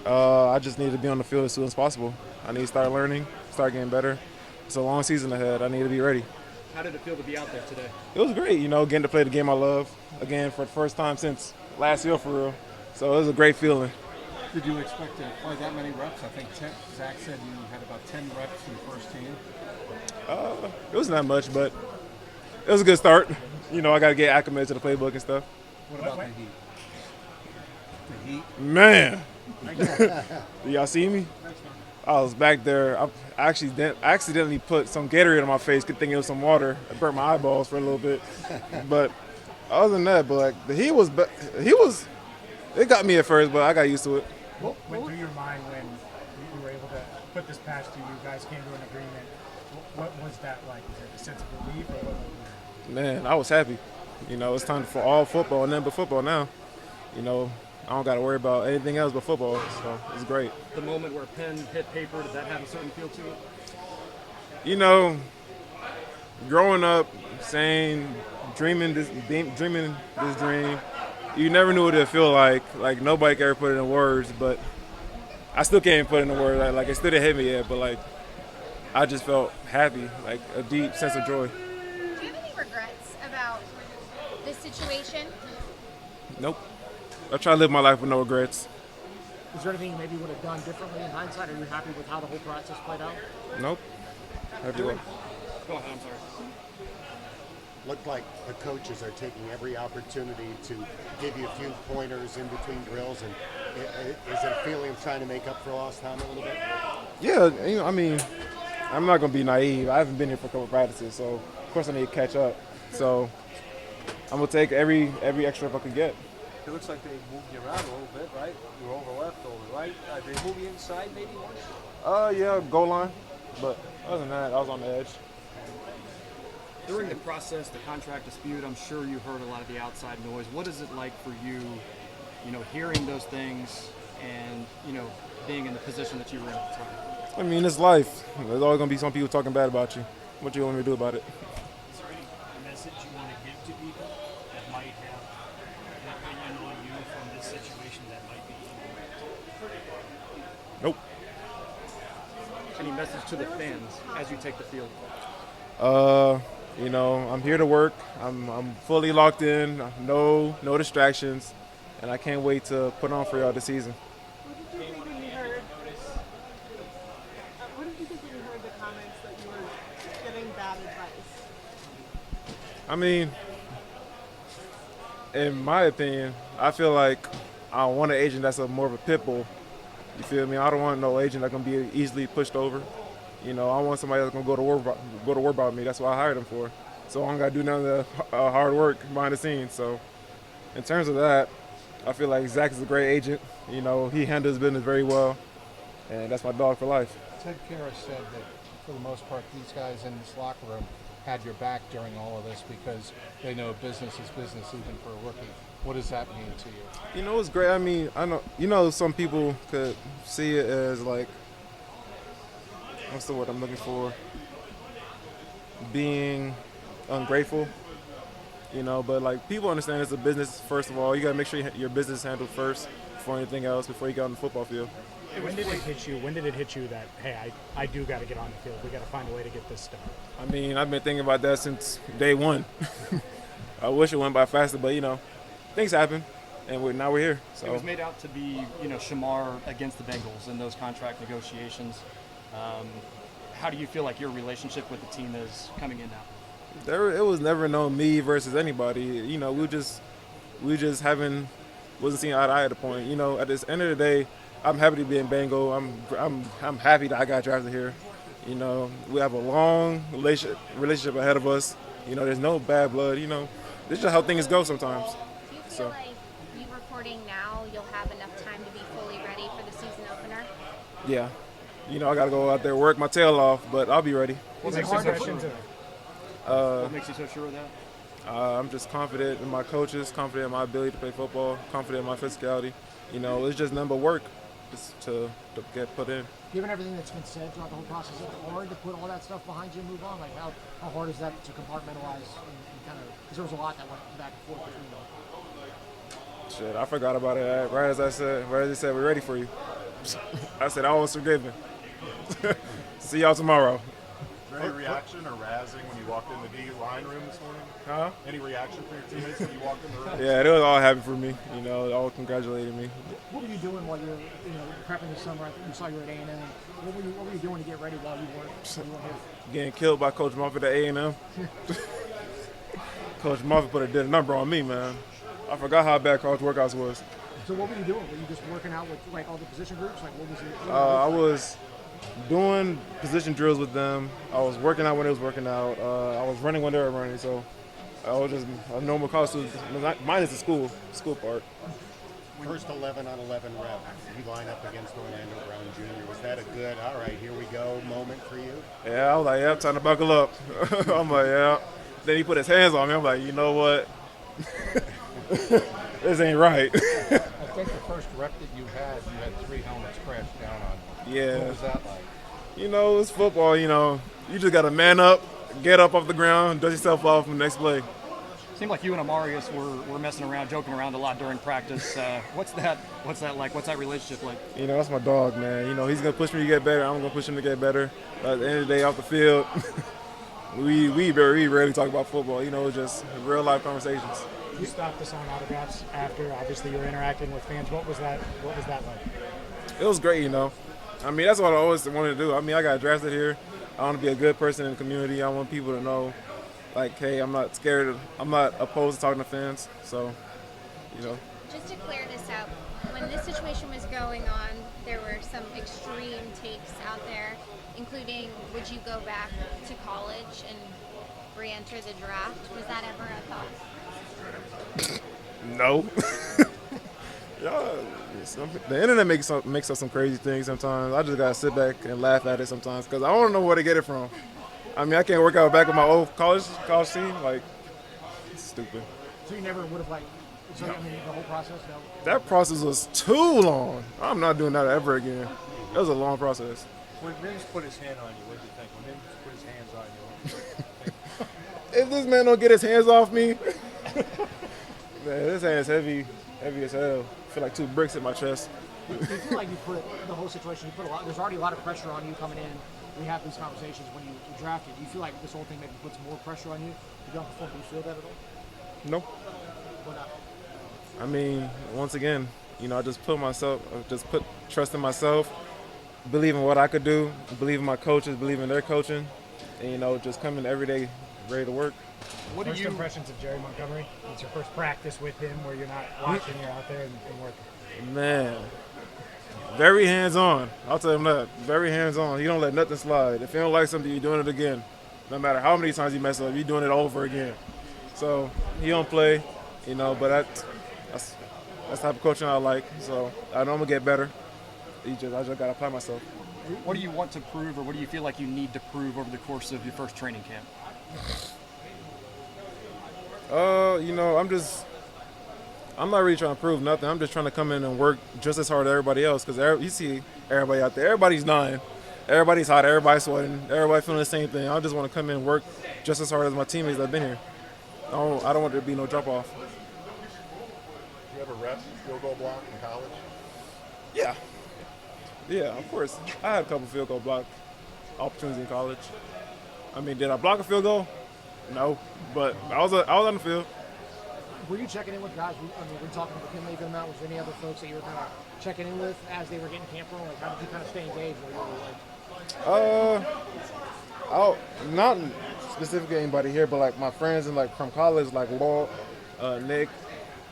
I just need to be on the field as soon as possible. I need to start learning, start getting better. It's a long season ahead. I need to be ready. How did it feel to be out there today? It was great, getting to play the game I love again for the first time since last year for real. So it was a great feeling. Did you expect to play that many reps? I think Zach said you had about 10 reps in the first team. It wasn't that much, but it was a good start. I got to get acclimated to the playbook and stuff. What about the Heat? The Heat? Man, do y'all see me? I was back there. I accidentally put some Gatorade on my face, good thing it was some water. It burnt my eyeballs for a little bit. But other than that, but like the it got me at first, but I got used to it. What went through your mind when you were able to put this past you? You guys came to an agreement. What was that like? Was it a sense of relief, or what? Man, I was happy. It's time for all football and then but football now. I don't got to worry about anything else but football, so it's great. The moment where pen hit paper, did that have a certain feel to it? You know, growing up, dreaming this dream, you never knew what it'd feel like. Like nobody could ever put it in words, but I still can't put it in words. Like it still didn't hit me yet, but like I just felt happy, like a deep sense of joy. Do you have any regrets about this situation? Nope. I try to live my life with no regrets. Is there anything you maybe would have done differently in hindsight? Are you happy with how the whole process played out? Nope. Happy with. Go ahead, I'm sorry. Looked like the coaches are taking every opportunity to give you a few pointers in between drills, and is it a feeling of trying to make up for lost time a little bit? Yeah, I mean, I'm not gonna be naive. I haven't been here for a couple practices, so of course I need to catch up. So I'm gonna take every extra if I can get. It looks like they moved you around a little bit, right? You were over left, over right. They moved you inside maybe once? Yeah, goal line. But other than that, I was on the edge. During the process, the contract dispute, I'm sure you heard a lot of the outside noise. What is it like for you, hearing those things and, being in the position that you were in at the time? I mean, it's life. There's always gonna be some people talking bad about you. What you want me to do about it? Is there any message you want to give to people that might have an opinion on you from this situation that might be incorrect? Nope. Any message to the fans as you take the field? I'm here to work. I'm fully locked in. No distractions, and I can't wait to put on for y'all this season. What did you think when you heard? What did you think when you heard the comments that you were getting bad advice? I mean, in my opinion, I feel like I want an agent that's more of a pit bull. You feel me? I don't want no agent that's gonna be easily pushed over. I want somebody that's gonna go to war about me. That's what I hired him for. So I don't gotta do none of the hard work behind the scenes. So in terms of that, I feel like Zach is a great agent. He handles his business very well, and that's my dog for life. Ted Karras said that for the most part, these guys in this locker room had your back during all of this because they know business is business even for a rookie. What does that mean to you? It's great. I mean, I know, some people could see it as like, what's the word I'm looking for? Being ungrateful, but like people understand it's a business. First of all, you gotta make sure your business is handled first before anything else, before you get on the football field. When did it hit you? When did it hit you that, hey, I do got to get on the field. We got to find a way to get this done. I mean, I've been thinking about that since day one. I wish it went by faster, but things happen, and now we're here. So It was made out to be, Shemar against the Bengals in those contract negotiations. How do you feel like your relationship with the team is coming in now? It was never known me versus anybody. We just wasn't seeing eye to eye at the point. At the end of the day, I'm happy to be in Bengal. I'm happy that I got drafted here. We have a long relationship ahead of us. There's no bad blood. This is just how things go sometimes. Do you feel like you reporting now, you'll have enough time to be fully ready for the season opener? Yeah. I got to go out there, work my tail off, but I'll be ready. What makes you so sure? What makes you so sure of that? I'm just confident in my coaches, confident in my ability to play football, confident in my physicality. It's just number work just to get put in. Given everything that's been said throughout the whole process, is it hard to put all that stuff behind you and move on? Like how hard is that to compartmentalize and kind of, because there was a lot that went back and forth between them. Shit, I forgot about it. Right as he said, we're ready for you. I said I was forgiven. See y'all tomorrow. Any reaction or razzing when you walked in the D line room this morning? Huh? Any reaction from your teammates when you walked in the room? Yeah, they was all happy for me. You know, they all congratulated me. What were you doing while you were, prepping this summer? I think we saw you at A&M. What were you doing to get ready while you weren't here? Getting killed by Coach Moffitt at A&M. Coach Moffitt did a number on me, man. I forgot how bad college workouts was. So what were you doing? Were you just working out with like all the position groups? Like what was it? I was doing position drills with them. I was working out when they was working out. I was running when they were running. So I was just a normal college student, minus the school part. First 11 on 11 rep, you line up against Orlando Brown Jr. Was that a good, all right, here we go moment for you? Yeah, I was like, yeah, time to buckle up. I'm like, yeah. Then he put his hands on me. I'm like, you know what? This ain't right. I think the first rep that you had 3 helmets crashed down on you. Yeah. What was that like? You know, it's football, you know. You just got to man up, get up off the ground, dust yourself off from the next play. Seemed like you and Amarius were messing around, joking around a lot during practice. What's that like? What's that relationship like? You know, that's my dog, man. You know, he's going to push me to get better. I'm going to push him to get better. But at the end of the day, off the field, we rarely talk about football. You know, just real-life conversations. You stopped to sign autographs after, obviously, you were interacting with fans. What was that like? It was great, you know. I mean, that's what I always wanted to do. I mean, I got drafted here. I want to be a good person in the community. I want people to know, like, hey, I'm not scared. I'm not opposed to talking to fans. So, you know. Just to clear this up, when this situation was going on, there were some extreme takes out there, including would you go back to college and re-enter the draft? Was that ever a thought? No. The internet makes up some crazy things sometimes. I just gotta sit back and laugh at it sometimes because I don't know where to get it from. I mean, I can't work out back with my old college team. Like, it's stupid. So you never would have I mean, the whole process? No. That process was too long. I'm not doing that ever again. It was a long process. When Mims put his hand on you, what did you think? When Mims put his hands on you, If this man don't get his hands off me, man, this hand's heavy as hell. I feel like 2 bricks in my chest. Do you feel like you put the whole situation, there's already a lot of pressure on you coming in. We have these conversations when you drafted. Do you feel like this whole thing maybe puts more pressure on you? You don't perform. Do you feel that at all? No. Why not? I mean, once again, you know, I just put trust in myself, believe in what I could do, believe in my coaches, believe in their coaching, and, you know, just come in every day ready to work. What first impressions of Jerry Montgomery? It's your first practice with him where you're not watching, you're out there and working. Man, very hands-on. I'll tell him that. Very hands-on. He don't let nothing slide. If you don't like something, you're doing it again. No matter how many times you mess up, you're doing it over again. So he don't play, you know, but that's the type of coaching I like. So I know I'm going to get better. I just got to apply myself. What do you want to prove, or what do you feel like you need to prove over the course of your first training camp? You know, I'm not really trying to prove nothing. I'm just trying to come in and work just as hard as everybody else because you see everybody out there. Everybody's dying. Everybody's hot. Everybody's sweating. Everybody feeling the same thing. I just want to come in and work just as hard as my teammates that have been here. I don't want there to be no drop-off. You ever rep field goal block in college? Yeah, of course. I had a couple field goal block opportunities in college. I mean, did I block a field goal? No, but I was on the field. Were you checking in with guys? We're talking with him leaving out. Was there any other folks that you were kind of checking in with as they were getting camp rolling? Like, how did you kind of stay engaged? Not specifically anybody here, but like my friends and like from college, like Walt, Nick.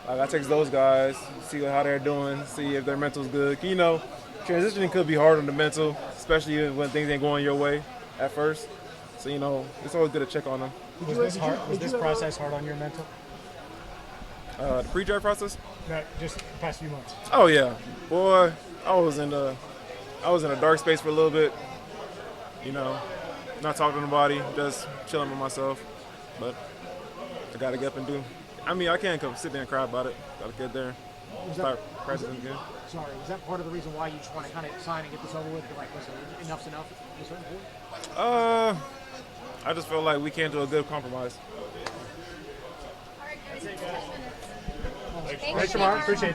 Like I text those guys, see how they're doing, see if their mental's good. You know, transitioning could be hard on the mental, especially when things ain't going your way at first. So, you know, it's always good to check on them. Was this process hard on your mental? The pre-draft process? No, just the past few months. Oh yeah, boy, I was in a dark space for a little bit. You know, not talking to nobody, just chilling with myself. But I gotta get up and do. I mean, I can't come sit there and cry about it. Gotta get there, start practicing again. Sorry, is that part of the reason why you just want to kind of sign and get this over with? Like, listen, enough's enough at a certain point? I just feel like we can't do a good compromise. All right, guys. Thanks, Shemar. Appreciate it.